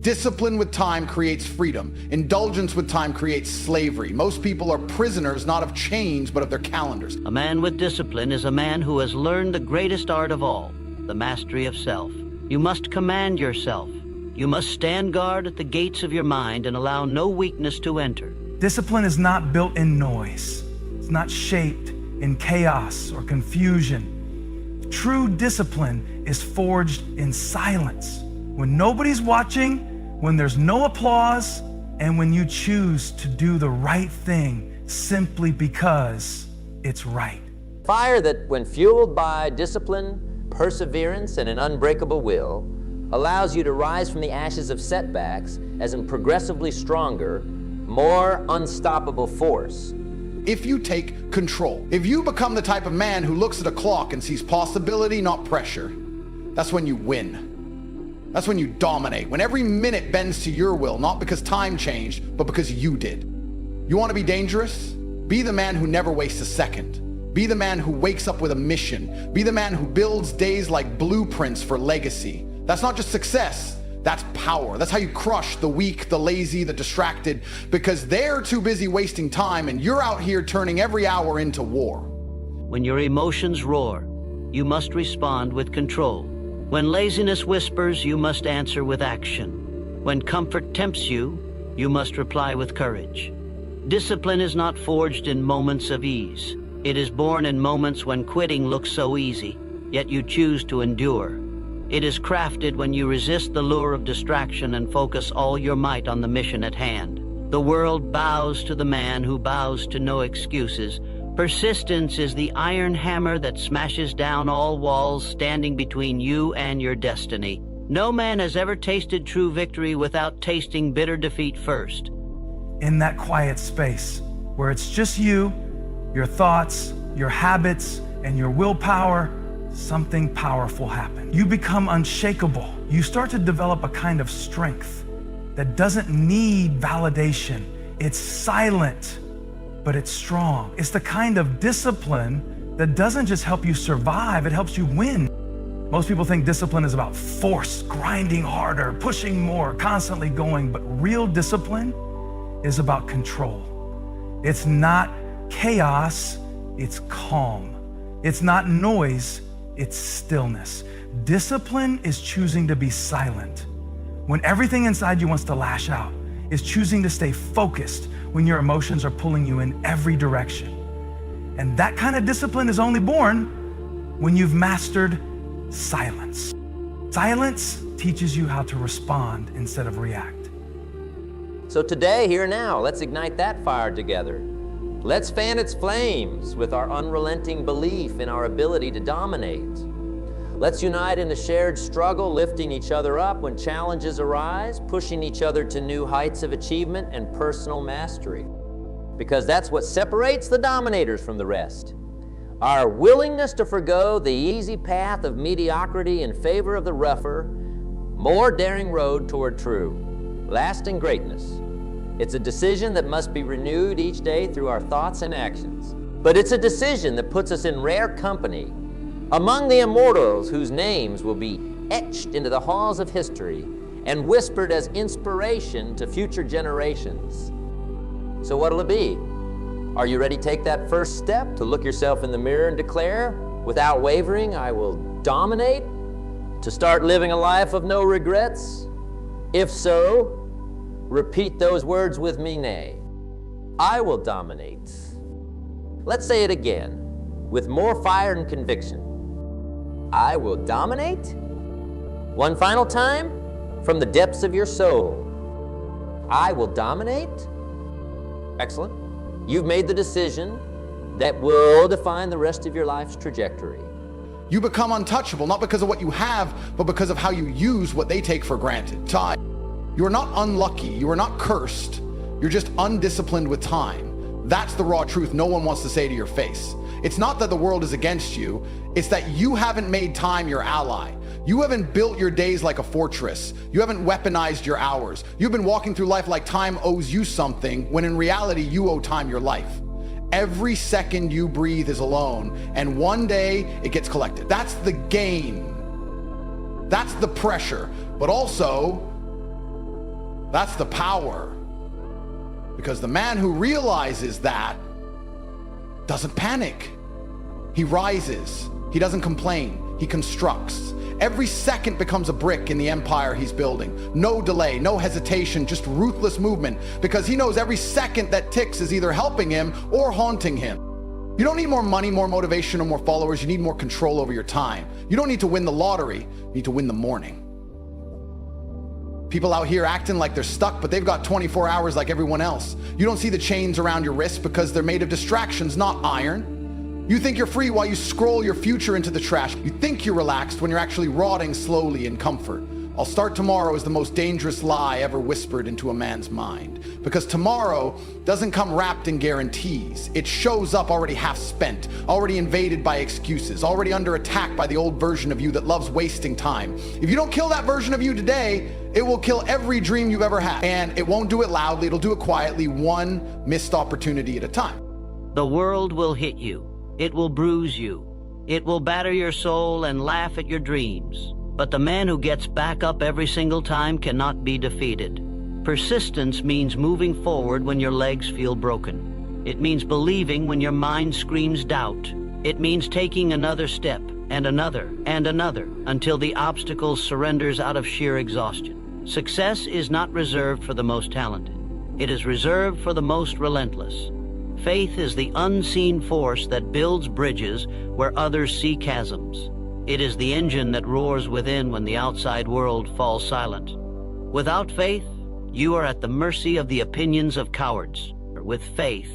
Discipline with time creates freedom. Indulgence with time creates slavery. Most people are prisoners not of chains, but of their calendars. A man with discipline is a man who has learned the greatest art of all, the mastery of self. You must command yourself. You must stand guard at the gates of your mind and allow no weakness to enter. Discipline is not built in noise. It's not shaped in chaos or confusion. True discipline is forged in silence. When nobody's watching, when there's no applause, and when you choose to do the right thing simply because it's right. Fire that, when fueled by discipline, perseverance, and an unbreakable will, allows you to rise from the ashes of setbacks as a progressively stronger, more unstoppable force. If you take control, if you become the type of man who looks at a clock and sees possibility, not pressure, that's when you win. That's when you dominate, when every minute bends to your will, not because time changed, but because you did. You want to be dangerous? Be the man who never wastes a second. Be the man who wakes up with a mission. Be the man who builds days like blueprints for legacy. That's not just success, that's power. That's how you crush the weak, the lazy, the distracted, because they're too busy wasting time and you're out here turning every hour into war. When your emotions roar, you must respond with control. When laziness whispers, you must answer with action. When comfort tempts you, you must reply with courage. Discipline is not forged in moments of ease. It is born in moments when quitting looks so easy, yet you choose to endure. It is crafted when you resist the lure of distraction and focus all your might on the mission at hand. The world bows to the man who bows to no excuses. Persistence is the iron hammer that smashes down all walls standing between you and your destiny. No man has ever tasted true victory without tasting bitter defeat first. In that quiet space where it's just you, your thoughts, your habits, and your willpower, something powerful happens. You become unshakable. You start to develop a kind of strength that doesn't need validation. It's silent, but it's strong. It's the kind of discipline that doesn't just help you survive, it helps you win. Most people think discipline is about force, grinding harder, pushing more, constantly going, but real discipline is about control. It's not chaos, it's calm. It's not noise, it's stillness. Discipline is choosing to be silent. When everything inside you wants to lash out, is choosing to stay focused when your emotions are pulling you in every direction. And that kind of discipline is only born when you've mastered silence. Silence teaches you how to respond instead of react. So today, here now, let's ignite that fire together. Let's fan its flames with our unrelenting belief in our ability to dominate. Let's unite in the shared struggle, lifting each other up when challenges arise, pushing each other to new heights of achievement and personal mastery. Because that's what separates the dominators from the rest. Our willingness to forgo the easy path of mediocrity in favor of the rougher, more daring road toward true, lasting greatness. It's a decision that must be renewed each day through our thoughts and actions. But it's a decision that puts us in rare company among the immortals whose names will be etched into the halls of history and whispered as inspiration to future generations. So what'll it be? Are you ready to take that first step to look yourself in the mirror and declare, without wavering, I will dominate? To start living a life of no regrets? If so, repeat those words with me, nay. I will dominate. Let's say it again, with more fire and conviction. I will dominate? One final time, from the depths of your soul. I will dominate? Excellent. You've made the decision that will define the rest of your life's trajectory. You become untouchable, not because of what you have, but because of how you use what they take for granted. Time. You are not unlucky, you are not cursed, you're just undisciplined with time. That's the raw truth no one wants to say to your face. It's not that the world is against you, it's that you haven't made time your ally. You haven't built your days like a fortress. You haven't weaponized your hours. You've been walking through life like time owes you something, when in reality you owe time your life. Every second you breathe is a loan, and one day it gets collected. That's the gain. That's the pressure. But also, That's the power. Because the man who realizes that doesn't panic. He rises. He doesn't complain. He constructs. Every second becomes a brick in the empire he's building. No delay, no hesitation, just ruthless movement, because he knows every second that ticks is either helping him or haunting him. You don't need more money, more motivation, or more followers. You need more control over your time. You don't need to win the lottery. You need to win the morning. People out here acting like they're stuck, but they've got 24 hours like everyone else. You don't see the chains around your wrist because they're made of distractions, not iron. You think you're free while you scroll your future into the trash. You think you're relaxed when you're actually rotting slowly in comfort. I'll start tomorrow is the most dangerous lie ever whispered into a man's mind. Because tomorrow doesn't come wrapped in guarantees. It shows up already half spent, already invaded by excuses, already under attack by the old version of you that loves wasting time. If you don't kill that version of you today, it will kill every dream you've ever had. And it won't do it loudly, it'll do it quietly, one missed opportunity at a time. The world will hit you. It will bruise you. It will batter your soul and laugh at your dreams. But the man who gets back up every single time cannot be defeated. Persistence means moving forward when your legs feel broken. It means believing when your mind screams doubt. It means taking another step and another until the obstacle surrenders out of sheer exhaustion. Success is not reserved for the most talented. It is reserved for the most relentless. Faith is the unseen force that builds bridges where others see chasms. It is the engine that roars within when the outside world falls silent. Without faith, you are at the mercy of the opinions of cowards. With faith,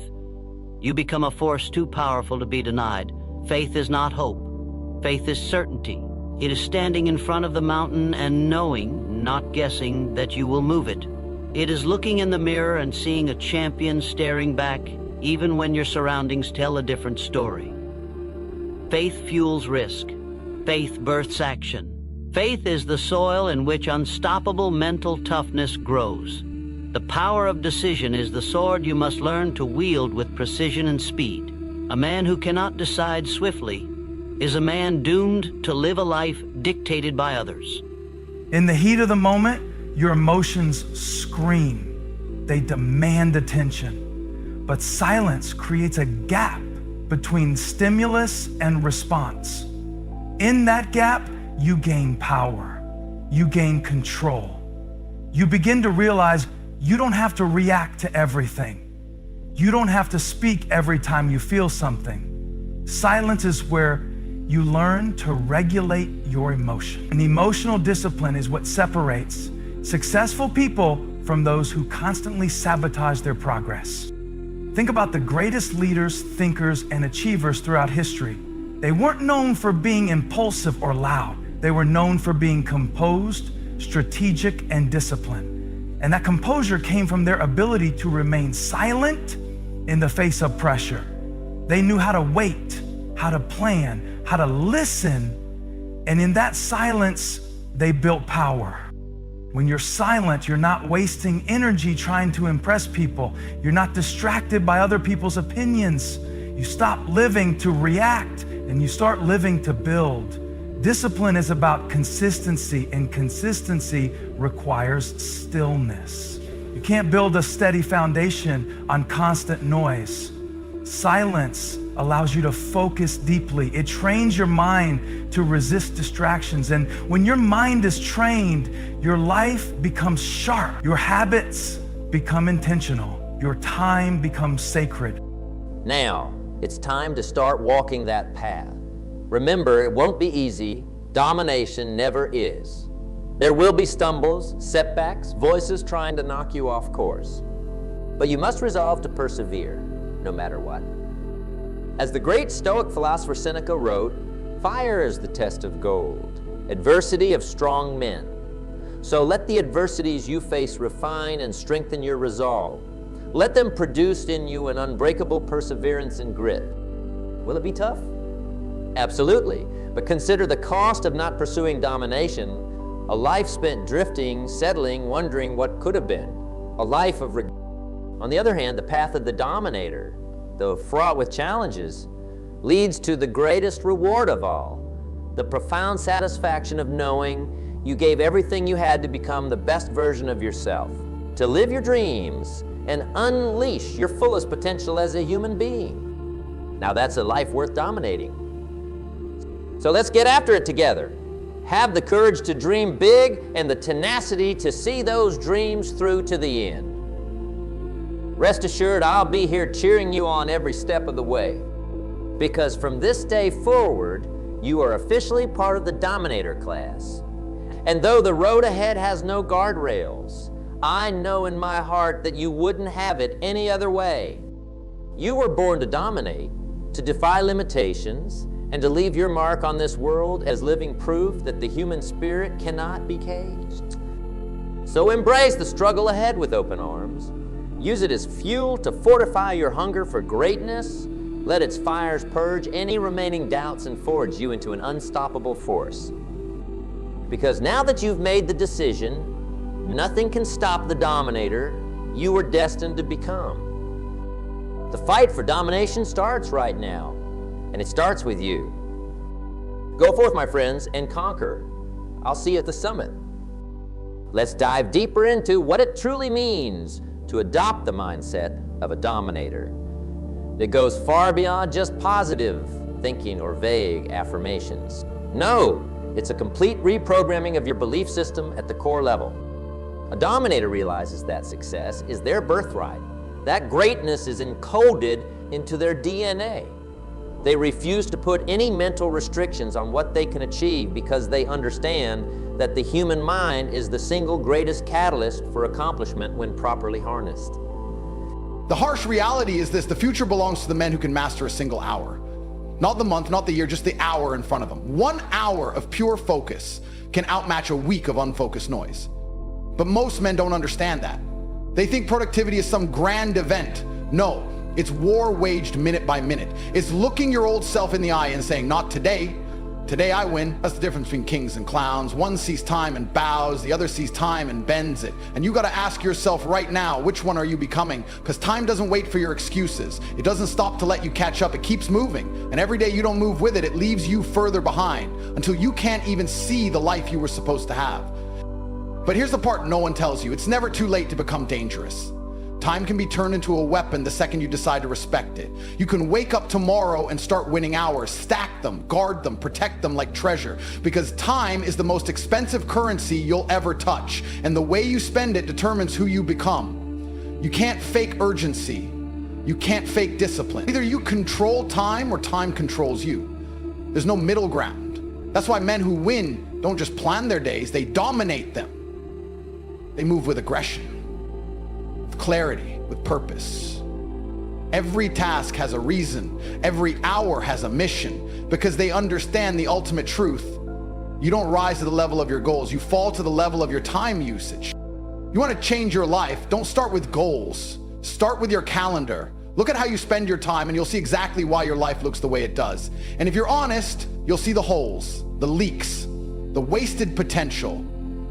you become a force too powerful to be denied. Faith is not hope. Faith is certainty. It is standing in front of the mountain and knowing, not guessing, that you will move it. It is looking in the mirror and seeing a champion staring back, even when your surroundings tell a different story. Faith fuels risk. Faith births action. Faith is the soil in which unstoppable mental toughness grows. The power of decision is the sword you must learn to wield with precision and speed. A man who cannot decide swiftly is a man doomed to live a life dictated by others. In the heat of the moment, your emotions scream. They demand attention. But silence creates a gap between stimulus and response. In that gap, you gain power. You gain control. You begin to realize you don't have to react to everything. You don't have to speak every time you feel something. Silence is where you learn to regulate your emotion. And emotional discipline is what separates successful people from those who constantly sabotage their progress. Think about the greatest leaders, thinkers, and achievers throughout history. They weren't known for being impulsive or loud. They were known for being composed, strategic, and disciplined. And that composure came from their ability to remain silent in the face of pressure. They knew how to wait, how to plan, how to listen, and in that silence, they built power. When you're silent, you're not wasting energy trying to impress people. You're not distracted by other people's opinions. You stop living to react and you start living to build. Discipline is about consistency, and consistency requires stillness. You can't build a steady foundation on constant noise. Silence allows you to focus deeply. It trains your mind to resist distractions. And when your mind is trained, your life becomes sharp. Your habits become intentional. Your time becomes sacred. Now, it's time to start walking that path. Remember, it won't be easy. Domination never is. There will be stumbles, setbacks, voices trying to knock you off course. But you must resolve to persevere, no matter what. As the great Stoic philosopher Seneca wrote, fire is the test of gold, adversity of strong men. So let the adversities you face refine and strengthen your resolve. Let them produce in you an unbreakable perseverance and grit. Will it be tough? Absolutely, but consider the cost of not pursuing domination, a life spent drifting, settling, wondering what could have been, a life of regret. On the other hand, the path of the dominator, though fraught with challenges, leads to the greatest reward of all, the profound satisfaction of knowing you gave everything you had to become the best version of yourself. to live your dreams and unleash your fullest potential as a human being. Now that's a life worth dominating. So let's get after it together. Have the courage to dream big and the tenacity to see those dreams through to the end. Rest assured, I'll be here cheering you on every step of the way. Because from this day forward, you are officially part of the dominator class. And though the road ahead has no guardrails, I know in my heart that you wouldn't have it any other way. You were born to dominate, to defy limitations, and to leave your mark on this world as living proof that the human spirit cannot be caged. So embrace the struggle ahead with open arms. Use it as fuel to fortify your hunger for greatness. Let its fires purge any remaining doubts and forge you into an unstoppable force. Because now that you've made the decision, nothing can stop the dominator you were destined to become. The fight for domination starts right now, and it starts with you. Go forth, my friends, and conquer. I'll see you at the summit. Let's dive deeper into what it truly means to adopt the mindset of a dominator. It goes far beyond just positive thinking or vague affirmations. No, it's a complete reprogramming of your belief system at the core level. A dominator realizes that success is their birthright. That greatness is encoded into their DNA. They refuse to put any mental restrictions on what they can achieve because they understand that the human mind is the single greatest catalyst for accomplishment when properly harnessed. The harsh reality is this: the future belongs to the men who can master a single hour. Not the month, not the year, just the hour in front of them. 1 hour of pure focus can outmatch a week of unfocused noise. But most men don't understand that. They think productivity is some grand event. No, it's war waged minute by minute. It's looking your old self in the eye and saying, not today. Today I win. That's the difference between kings and clowns. One sees time and bows, the other sees time and bends it. And you gotta ask yourself right now, which one are you becoming? Because time doesn't wait for your excuses. It doesn't stop to let you catch up, it keeps moving. And every day you don't move with it, it leaves you further behind until you can't even see the life you were supposed to have. But here's the part no one tells you: it's never too late to become dangerous. Time can be turned into a weapon the second you decide to respect it. You can wake up tomorrow and start winning hours, stack them, guard them, protect them like treasure, because time is the most expensive currency you'll ever touch, and the way you spend it determines who you become. You can't fake urgency. You can't fake discipline. Either you control time or time controls you. There's no middle ground. That's why men who win don't just plan their days, they dominate them. They move with aggression, clarity, with purpose. Every task has a reason. Every hour has a mission, because they understand the ultimate truth. You don't rise to the level of your goals. You fall to the level of your time usage. You want to change your life? Don't start with goals. Start with your calendar. Look at how you spend your time and you'll see exactly why your life looks the way it does. And if you're honest, you'll see the holes, the leaks, the wasted potential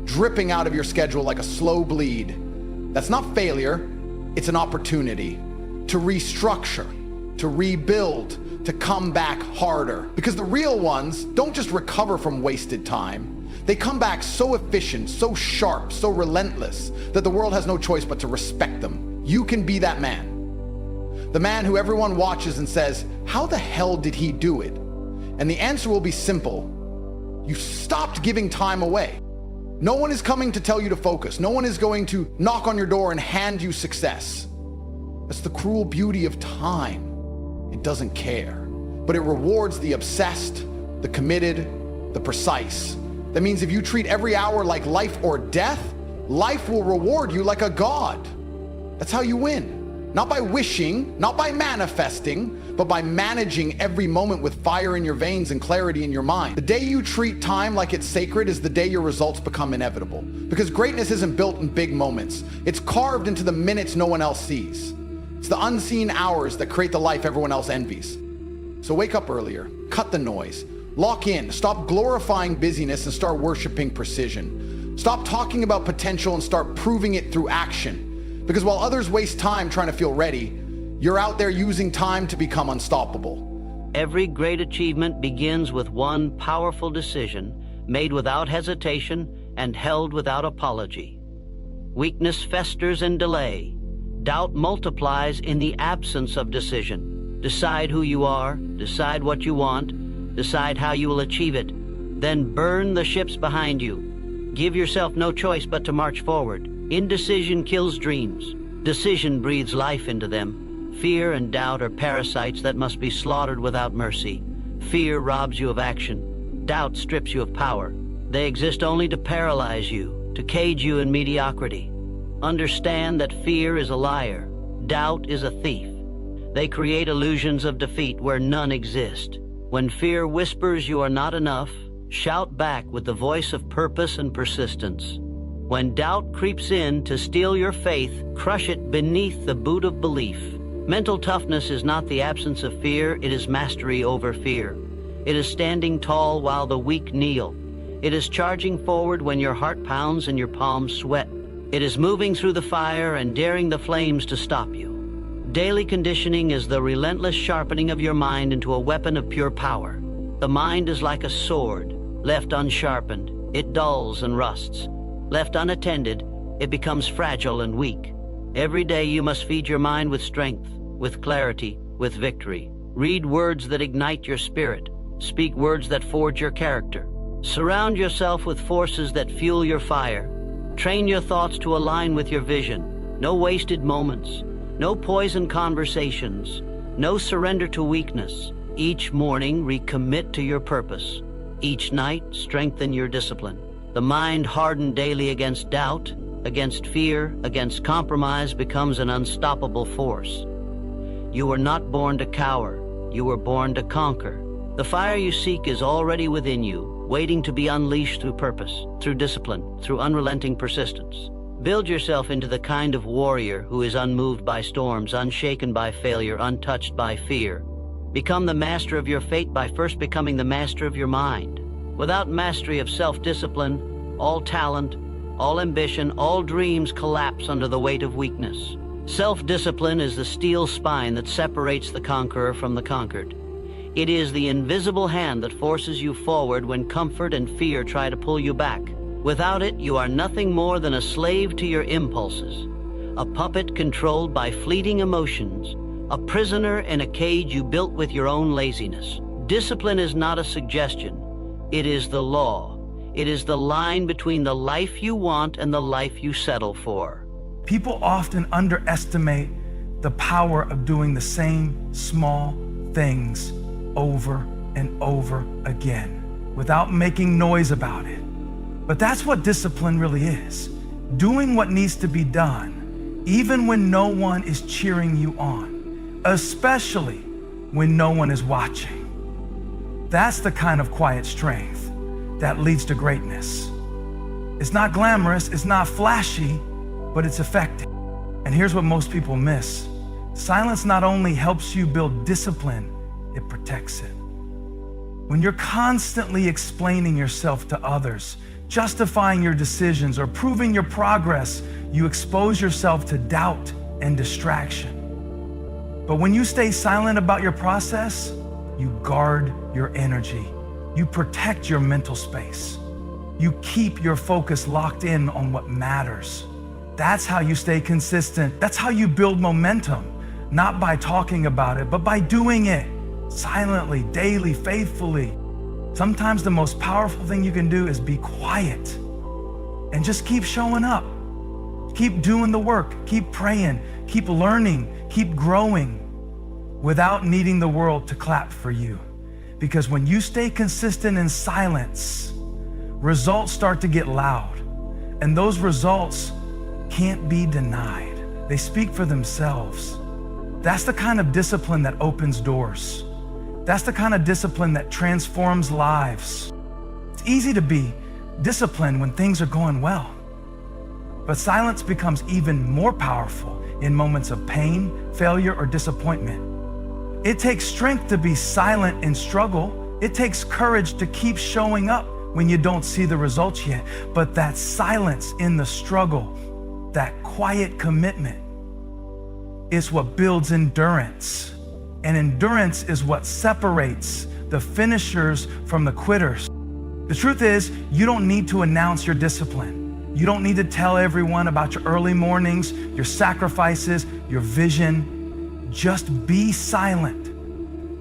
dripping out of your schedule like a slow bleed. That's not failure, it's an opportunity to restructure, to rebuild, to come back harder. Because the real ones don't just recover from wasted time, they come back so efficient, so sharp, so relentless that the world has no choice but to respect them. You can be that man. The man who everyone watches and says, how the hell did he do it? And the answer will be simple. You stopped giving time away. No one is coming to tell you to focus. No one is going to knock on your door and hand you success. That's the cruel beauty of time. It doesn't care, but it rewards the obsessed, the committed, the precise. That means if you treat every hour like life or death, life will reward you like a god. That's how you win. Not by wishing, not by manifesting, but by managing every moment with fire in your veins and clarity in your mind. The day you treat time like it's sacred is the day your results become inevitable. Because greatness isn't built in big moments. It's carved into the minutes no one else sees. It's the unseen hours that create the life everyone else envies. So wake up earlier, cut the noise, lock in, stop glorifying busyness and start worshiping precision. Stop talking about potential and start proving it through action. Because while others waste time trying to feel ready, you're out there using time to become unstoppable. Every great achievement begins with one powerful decision made without hesitation and held without apology. Weakness festers in delay. Doubt multiplies in the absence of decision. Decide who you are, decide what you want, decide how you will achieve it. Then burn the ships behind you. Give yourself no choice but to march forward. Indecision kills dreams. Decision breathes life into them. Fear and doubt are parasites that must be slaughtered without mercy. Fear robs you of action. Doubt strips you of power. They exist only to paralyze you, to cage you in mediocrity. Understand that fear is a liar. Doubt is a thief. They create illusions of defeat where none exist. When fear whispers you are not enough, shout back with the voice of purpose and persistence. When doubt creeps in to steal your faith, crush it beneath the boot of belief. Mental toughness is not the absence of fear, it is mastery over fear. It is standing tall while the weak kneel. It is charging forward when your heart pounds and your palms sweat. It is moving through the fire and daring the flames to stop you. Daily conditioning is the relentless sharpening of your mind into a weapon of pure power. The mind is like a sword. Left unsharpened, it dulls and rusts. Left unattended, it becomes fragile and weak. Every day you must feed your mind with strength, with clarity, with victory. Read words that ignite your spirit. Speak words that forge your character. Surround yourself with forces that fuel your fire. Train your thoughts to align with your vision. No wasted moments. No poisoned conversations. No surrender to weakness. Each morning, recommit to your purpose. Each night, strengthen your discipline. The mind hardened daily against doubt, against fear, against compromise becomes an unstoppable force. You were not born to cower. You were born to conquer. The fire you seek is already within you, waiting to be unleashed through purpose, through discipline, through unrelenting persistence. Build yourself into the kind of warrior who is unmoved by storms, unshaken by failure, untouched by fear. Become the master of your fate by first becoming the master of your mind. Without mastery of self-discipline, all talent, all ambition, all dreams collapse under the weight of weakness. Self-discipline is the steel spine that separates the conqueror from the conquered. It is the invisible hand that forces you forward when comfort and fear try to pull you back. Without it, you are nothing more than a slave to your impulses, a puppet controlled by fleeting emotions, a prisoner in a cage you built with your own laziness. Discipline is not a suggestion. It is the law. It is the line between the life you want and the life you settle for. People often underestimate the power of doing the same small things over and over again without making noise about it. But that's what discipline really is. Doing what needs to be done, even when no one is cheering you on, especially when no one is watching. That's the kind of quiet strength that leads to greatness. It's not glamorous, it's not flashy, but it's effective. And here's what most people miss. Silence not only helps you build discipline, it protects it. When you're constantly explaining yourself to others, justifying your decisions, or proving your progress, you expose yourself to doubt and distraction. But when you stay silent about your process, you guard your energy. You protect your mental space. You keep your focus locked in on what matters. That's how you stay consistent. That's how you build momentum, not by talking about it, but by doing it silently, daily, faithfully. Sometimes the most powerful thing you can do is be quiet and just keep showing up. Keep doing the work, keep praying, keep learning, keep growing without needing the world to clap for you. Because when you stay consistent in silence, results start to get loud, and those results can't be denied. They speak for themselves. That's the kind of discipline that opens doors. That's the kind of discipline that transforms lives. It's easy to be disciplined when things are going well, but silence becomes even more powerful in moments of pain, failure, or disappointment. It takes strength to be silent in struggle. It takes courage to keep showing up when you don't see the results yet. But that silence in the struggle, that quiet commitment, is what builds endurance. And endurance is what separates the finishers from the quitters. The truth is, you don't need to announce your discipline. You don't need to tell everyone about your early mornings, your sacrifices, your vision. Just be silent.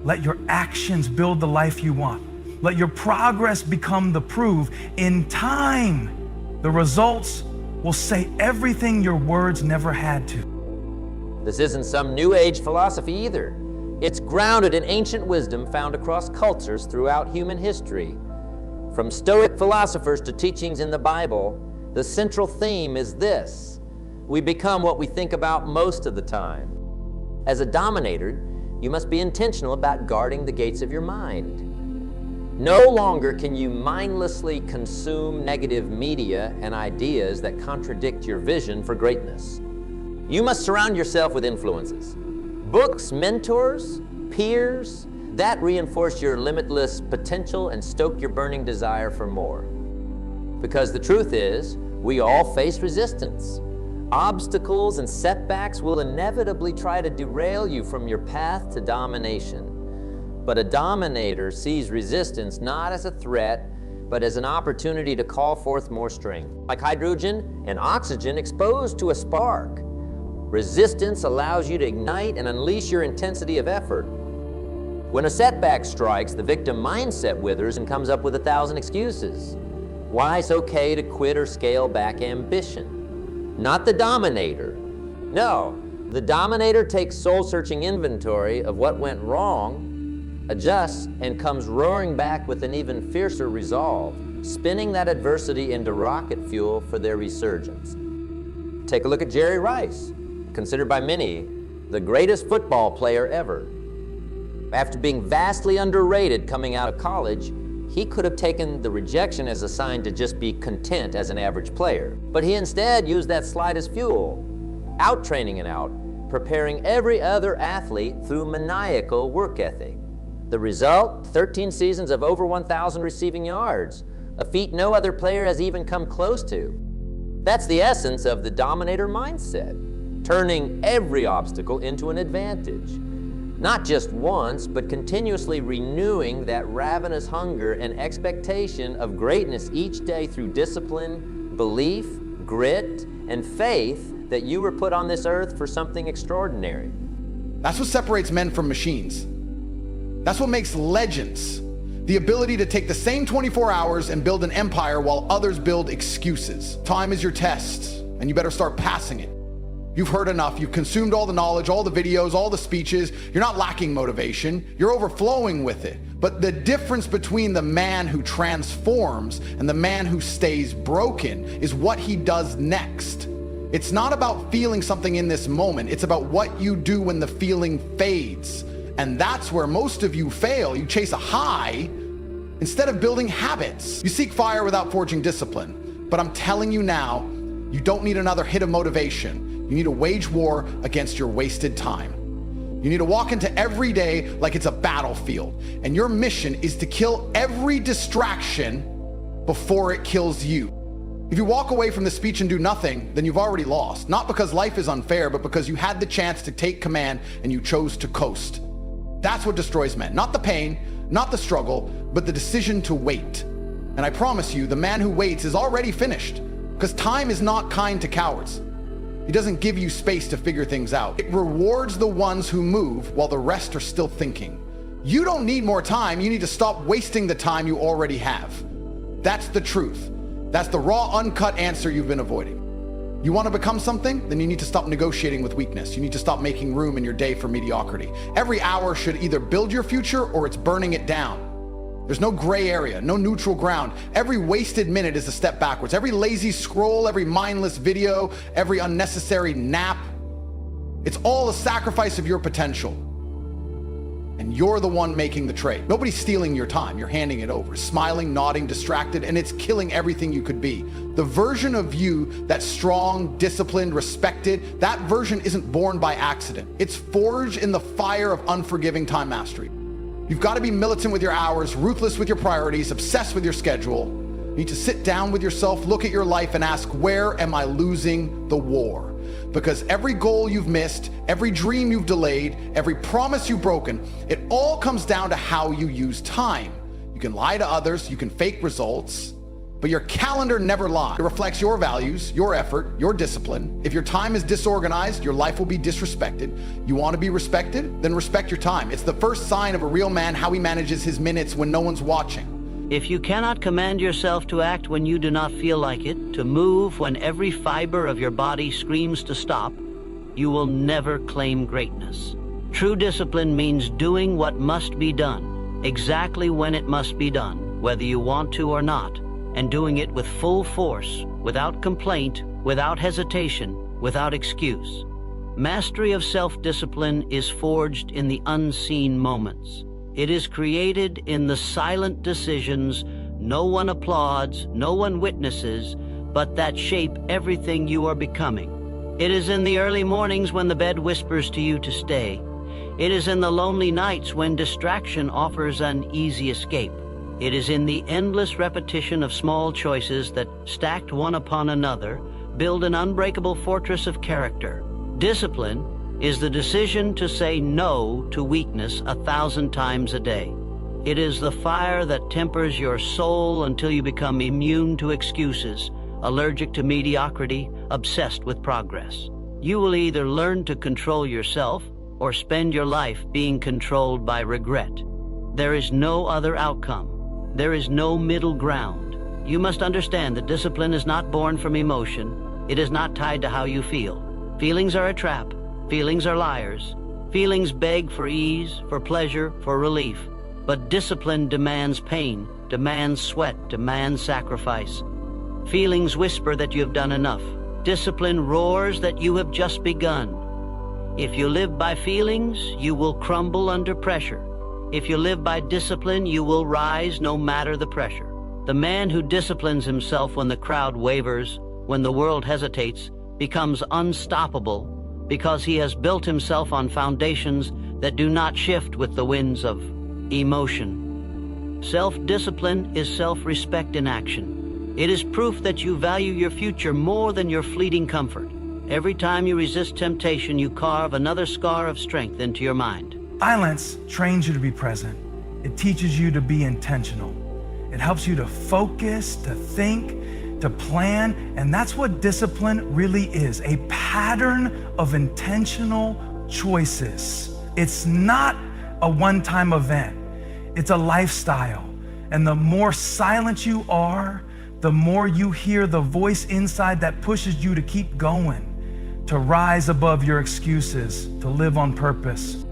Let your actions build the life you want. Let your progress become the proof. In time, the results will say everything your words never had to. This isn't some new age philosophy either. It's grounded in ancient wisdom found across cultures throughout human history. From Stoic philosophers to teachings in the Bible, the central theme is this: we become what we think about most of the time. As a dominator, you must be intentional about guarding the gates of your mind. No longer can you mindlessly consume negative media and ideas that contradict your vision for greatness. You must surround yourself with influences. Books, mentors, peers, that reinforce your limitless potential and stoke your burning desire for more. Because the truth is, we all face resistance. Obstacles and setbacks will inevitably try to derail you from your path to domination. But a dominator sees resistance not as a threat, but as an opportunity to call forth more strength. Like hydrogen and oxygen exposed to a spark. Resistance allows you to ignite and unleash your intensity of effort. When a setback strikes, the victim mindset withers and comes up with 1,000 excuses. Why it's okay to quit or scale back ambition. Not the dominator. No, the dominator takes soul-searching inventory of what went wrong, adjusts, and comes roaring back with an even fiercer resolve, spinning that adversity into rocket fuel for their resurgence. Take a look at Jerry Rice, considered by many the greatest football player ever. After being vastly underrated coming out of college, he could have taken the rejection as a sign to just be content as an average player. But he instead used that slide as fuel, out-training and out, preparing every other athlete through maniacal work ethic. The result, 13 seasons of over 1,000 receiving yards, a feat no other player has even come close to. That's the essence of the dominator mindset, turning every obstacle into an advantage. Not just once, but continuously renewing that ravenous hunger and expectation of greatness each day through discipline, belief, grit, and faith that you were put on this earth for something extraordinary. That's what separates men from machines. That's what makes legends. The ability to take the same 24 hours and build an empire while others build excuses. Time is your test, and you better start passing it. You've heard enough. You've consumed all the knowledge, all the videos, all the speeches. You're not lacking motivation. You're overflowing with it. But the difference between the man who transforms and the man who stays broken is what he does next. It's not about feeling something in this moment. It's about what you do when the feeling fades. And that's where most of you fail. You chase a high instead of building habits. You seek fire without forging discipline. But I'm telling you now, you don't need another hit of motivation. You need to wage war against your wasted time. You need to walk into every day like it's a battlefield. And your mission is to kill every distraction before it kills you. If you walk away from the speech and do nothing, then you've already lost. Not because life is unfair, but because you had the chance to take command and you chose to coast. That's what destroys men. Not the pain, not the struggle, but the decision to wait. And I promise you, the man who waits is already finished, because time is not kind to cowards. It doesn't give you space to figure things out. It rewards the ones who move while the rest are still thinking. You don't need more time. You need to stop wasting the time you already have. That's the truth. That's the raw, uncut answer you've been avoiding. You want to become something? Then you need to stop negotiating with weakness. You need to stop making room in your day for mediocrity. Every hour should either build your future or it's burning it down. There's no gray area, no neutral ground. Every wasted minute is a step backwards. Every lazy scroll, every mindless video, every unnecessary nap, it's all a sacrifice of your potential. And you're the one making the trade. Nobody's stealing your time. You're handing it over, smiling, nodding, distracted, and it's killing everything you could be. The version of you that's strong, disciplined, respected, that version isn't born by accident. It's forged in the fire of unforgiving time mastery. You've got to be militant with your hours, ruthless with your priorities, obsessed with your schedule. You need to sit down with yourself, look at your life, and ask, where am I losing the war? Because every goal you've missed, every dream you've delayed, every promise you've broken, it all comes down to how you use time. You can lie to others, you can fake results, But your calendar never lies. It reflects your values, your effort, your discipline. If your time is disorganized, your life will be disrespected. You want to be respected? Then respect your time. It's the first sign of a real man, how he manages his minutes when no one's watching. If you cannot command yourself to act when you do not feel like it, to move when every fiber of your body screams to stop, you will never claim greatness. True discipline means doing what must be done, exactly when it must be done, whether you want to or not, and doing it with full force, without complaint, without hesitation, without excuse. Mastery of self-discipline is forged in the unseen moments. It is created in the silent decisions no one applauds, no one witnesses, but that shape everything you are becoming. It is in the early mornings when the bed whispers to you to stay. It is in the lonely nights when distraction offers an easy escape. It is in the endless repetition of small choices that, stacked one upon another, build an unbreakable fortress of character. Discipline is the decision to say no to weakness 1,000 times a day. It is the fire that tempers your soul until you become immune to excuses, allergic to mediocrity, obsessed with progress. You will either learn to control yourself or spend your life being controlled by regret. There is no other outcome. There is no middle ground. You must understand that discipline is not born from emotion. It is not tied to how you feel. Feelings are a trap. Feelings are liars. Feelings beg for ease, for pleasure, for relief. But discipline demands pain, demands sweat, demands sacrifice. Feelings whisper that you have done enough. Discipline roars that you have just begun. If you live by feelings, you will crumble under pressure. If you live by discipline, you will rise no matter the pressure. The man who disciplines himself when the crowd wavers, when the world hesitates, becomes unstoppable because he has built himself on foundations that do not shift with the winds of emotion. Self-discipline is self-respect in action. It is proof that you value your future more than your fleeting comfort. Every time you resist temptation, you carve another scar of strength into your mind. Silence trains you to be present. It teaches you to be intentional. It helps you to focus, to think, to plan, and that's what discipline really is, a pattern of intentional choices. It's not a one-time event. It's a lifestyle. And the more silent you are, the more you hear the voice inside that pushes you to keep going, to rise above your excuses, to live on purpose.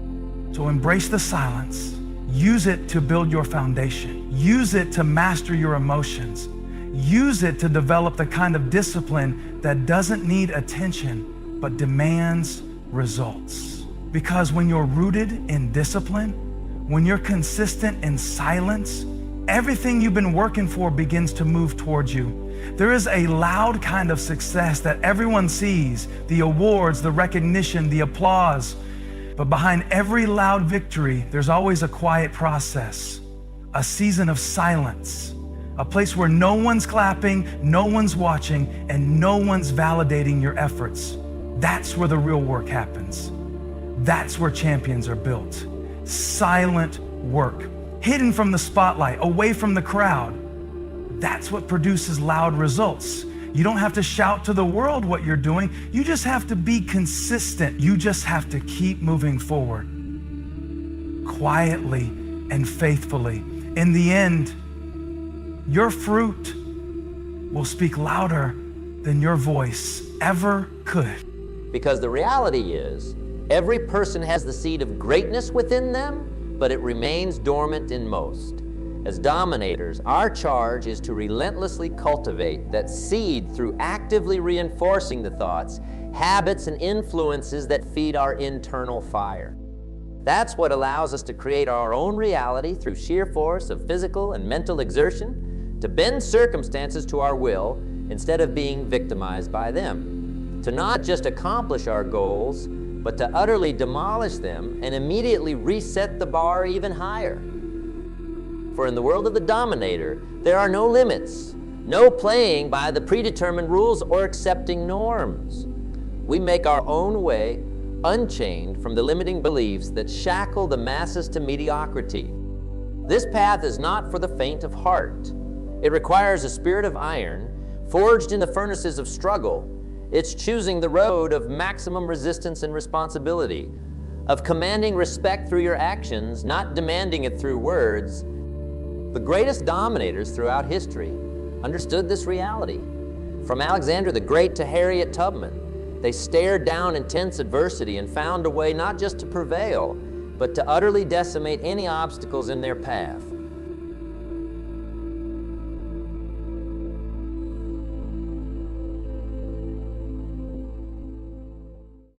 So embrace the silence. Use it to build your foundation. Use it to master your emotions. Use it to develop the kind of discipline that doesn't need attention, but demands results. Because when you're rooted in discipline, when you're consistent in silence, everything you've been working for begins to move towards you. There is a loud kind of success that everyone sees, the awards, the recognition, the applause. But behind every loud victory, there's always a quiet process, a season of silence, a place where no one's clapping, no one's watching, and no one's validating your efforts. That's where the real work happens. That's where champions are built. Silent work, hidden from the spotlight, away from the crowd. That's what produces loud results. You don't have to shout to the world what you're doing. You just have to be consistent. You just have to keep moving forward, quietly and faithfully. In the end, your fruit will speak louder than your voice ever could. Because the reality is, every person has the seed of greatness within them, but it remains dormant in most. As dominators, our charge is to relentlessly cultivate that seed through actively reinforcing the thoughts, habits, and influences that feed our internal fire. That's what allows us to create our own reality through sheer force of physical and mental exertion, to bend circumstances to our will instead of being victimized by them, to not just accomplish our goals, but to utterly demolish them and immediately reset the bar even higher. For in the world of the dominator, there are no limits, no playing by the predetermined rules or accepting norms. We make our own way, unchained from the limiting beliefs that shackle the masses to mediocrity. This path is not for the faint of heart. It requires a spirit of iron, forged in the furnaces of struggle. It's choosing the road of maximum resistance and responsibility, of commanding respect through your actions, not demanding it through words. The greatest dominators throughout history understood this reality. From Alexander the Great to Harriet Tubman, they stared down intense adversity and found a way not just to prevail, but to utterly decimate any obstacles in their path.